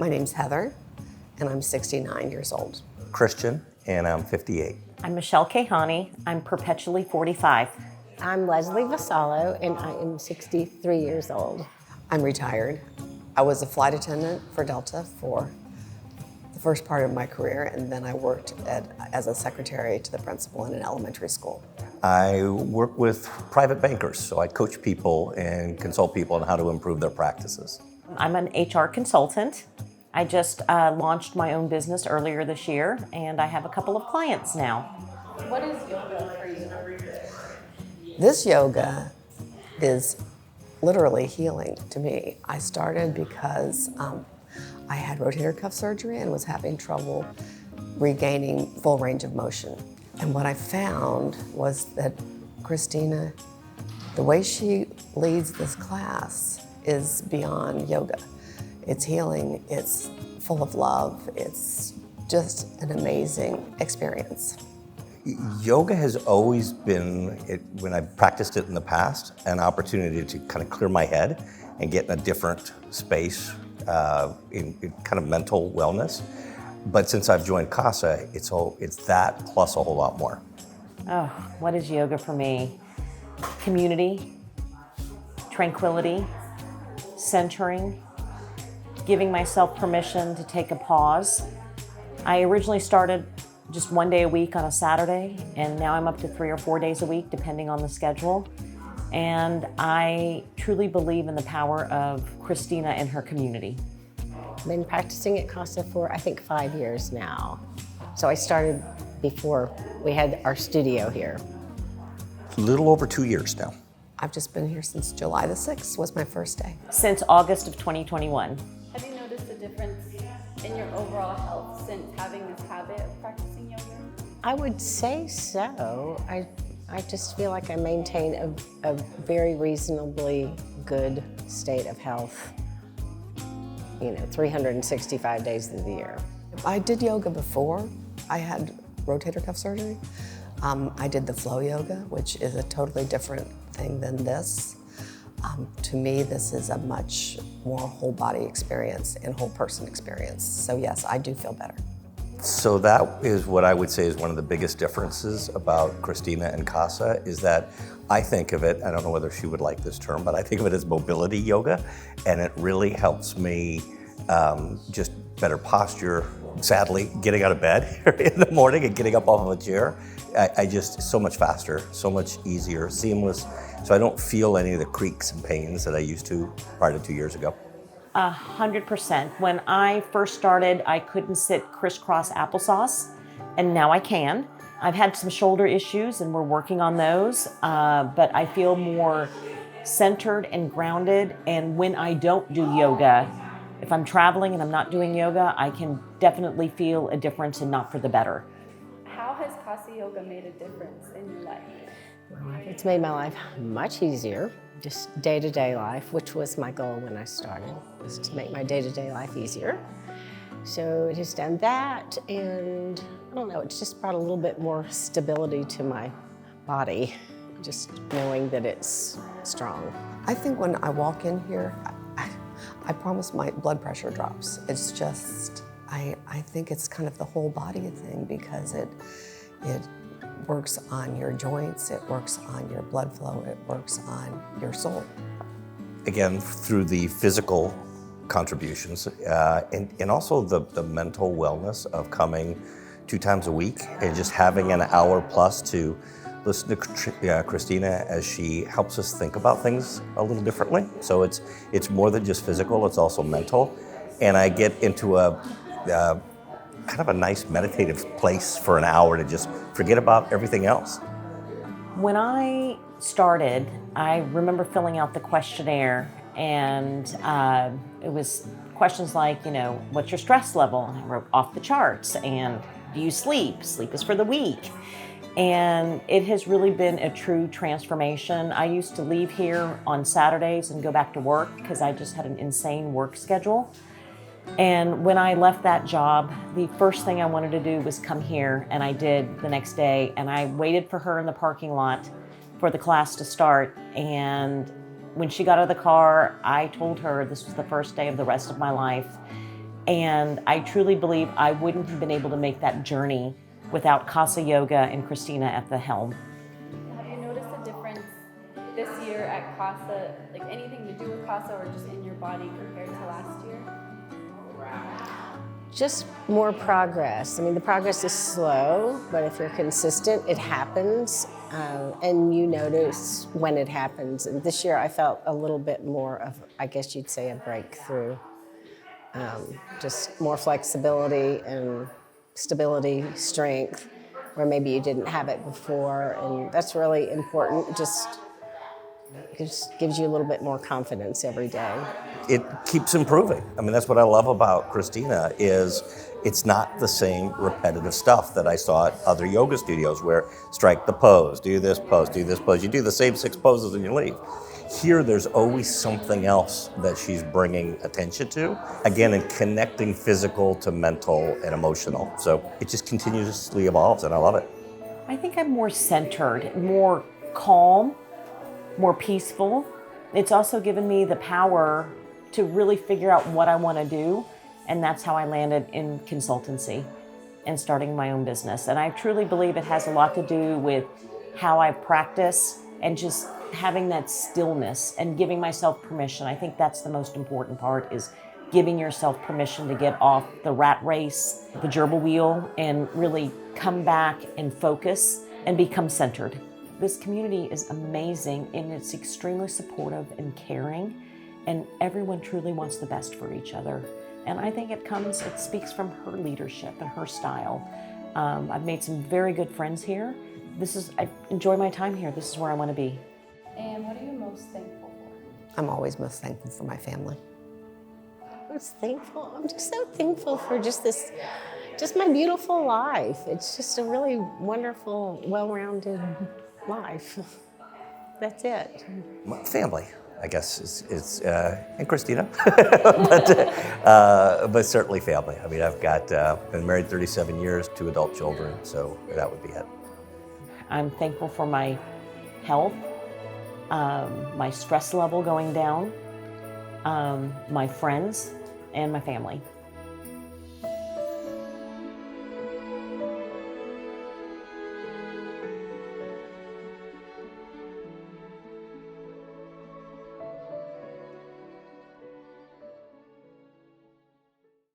My name's Heather, and I'm 69 years old. Christian, and I'm 58. I'm Michelle Kahani. I'm perpetually 45. I'm Leslie Vasallo, and I am 63 years old. I'm retired. I was a flight attendant for Delta for the first part of my career, and then I worked as a secretary to the principal in an elementary school. I work with private bankers, so I coach people and consult people on how to improve their practices. I'm an HR consultant. I just launched my own business earlier this year, and I have a couple of clients now. What is yoga for you? This yoga is literally healing to me. I started because I had rotator cuff surgery and was having trouble regaining full range of motion. And what I found was that Christina, the way she leads this class is beyond yoga. It's healing, it's full of love, it's just an amazing experience. Yoga has always been, when I've practiced it in the past, an opportunity to kind of clear my head and get in a different space in kind of mental wellness. But since I've joined Kasa, it's that plus a whole lot more. Oh, what is yoga for me? Community, tranquility, centering, giving myself permission to take a pause. I originally started just one day a week on a Saturday, and now I'm up to 3 or 4 days a week, depending on the schedule. And I truly believe in the power of Christina and her community. I've been practicing at Kasa for, I think, 5 years now. So I started before we had our studio here. A little over 2 years now. I've just been here since July the 6th was my first day. Since August of 2021. Have you noticed a difference in your overall health since having this habit of practicing yoga? I would say so. I just feel like I maintain a very reasonably good state of health, 365 days of the year. I did yoga before. I had rotator cuff surgery. I did the flow yoga, which is a totally different thing than this. To me, this is a much more whole body experience and whole person experience. So yes, I do feel better. So that is what I would say is one of the biggest differences about Christina and Kasa is that I think of it, I don't know whether she would like this term, but I think of it as mobility yoga, and it really helps me just better posture. Sadly, getting out of bed in the morning and getting up off of a chair, I just, so much faster, so much easier, seamless, so I don't feel any of the creaks and pains that I used to prior to 2 years ago. 100%. When I first started, I couldn't sit crisscross applesauce, and now I can. I've had some shoulder issues, and we're working on those, but I feel more centered and grounded, and when I don't do yoga, if I'm traveling and I'm not doing yoga, I can definitely feel a difference and not for the better. How has Kasa Yoga made a difference in your life? Well, it's made my life much easier, just day-to-day life, which was my goal when I started, was to make my day-to-day life easier. So it has done that, and I don't know, it's just brought a little bit more stability to my body, just knowing that it's strong. I think when I walk in here, I promise my blood pressure drops. It's just, I think it's kind of the whole body thing because it works on your joints, it works on your blood flow, it works on your soul. Again, through the physical contributions and also the mental wellness of coming 2 times a week and just having an hour plus to listen to Christina as she helps us think about things a little differently. So it's more than just physical, it's also mental. And I get into a kind of a nice meditative place for an hour to just forget about everything else. When I started, I remember filling out the questionnaire, and it was questions like, what's your stress level? And I wrote off the charts. And do you sleep? Sleep is for the weak. And it has really been a true transformation. I used to leave here on Saturdays and go back to work because I just had an insane work schedule. And when I left that job, the first thing I wanted to do was come here, and I did the next day. And I waited for her in the parking lot for the class to start. And when she got out of the car, I told her this was the first day of the rest of my life. And I truly believe I wouldn't have been able to make that journey without Kasa Yoga and Christina at the helm. Have you noticed a difference this year at Kasa, like anything to do with Kasa or just in your body compared to last year? Just more progress. I mean, the progress is slow, but if you're consistent, it happens, and you notice when it happens. And this year I felt a little bit more of, I guess you'd say, a breakthrough. Just more flexibility and stability, strength, where maybe you didn't have it before, and that's really important. Just gives you a little bit more confidence every day. It keeps improving. I mean, that's what I love about Christina is it's not the same repetitive stuff that I saw at other yoga studios where strike the pose, do this pose, do this pose. You do the same 6 poses and you leave. Here, there's always something else that she's bringing attention to. Again, and connecting physical to mental and emotional. So it just continuously evolves and I love it. I think I'm more centered, more calm, more peaceful. It's also given me the power to really figure out what I want to do, and that's how I landed in consultancy and starting my own business. And I truly believe it has a lot to do with how I practice and just having that stillness and giving myself permission. I think that's the most important part, is giving yourself permission to get off the rat race, the gerbil wheel, and really come back and focus and become centered. This community is amazing, and it's extremely supportive and caring, and everyone truly wants the best for each other. And I think it speaks from her leadership and her style. I've made some very good friends here. I enjoy my time here. This is where I want to be. And what are you most thankful for? I'm always most thankful for my family. I'm just so thankful for just my beautiful life. It's just a really wonderful, well-rounded life. That's it. My family, I guess, is and Christina, but certainly family. I mean, I've got been married 37 years, 2 adult children, so that would be it. I'm thankful for my health, my stress level going down, my friends, and my family.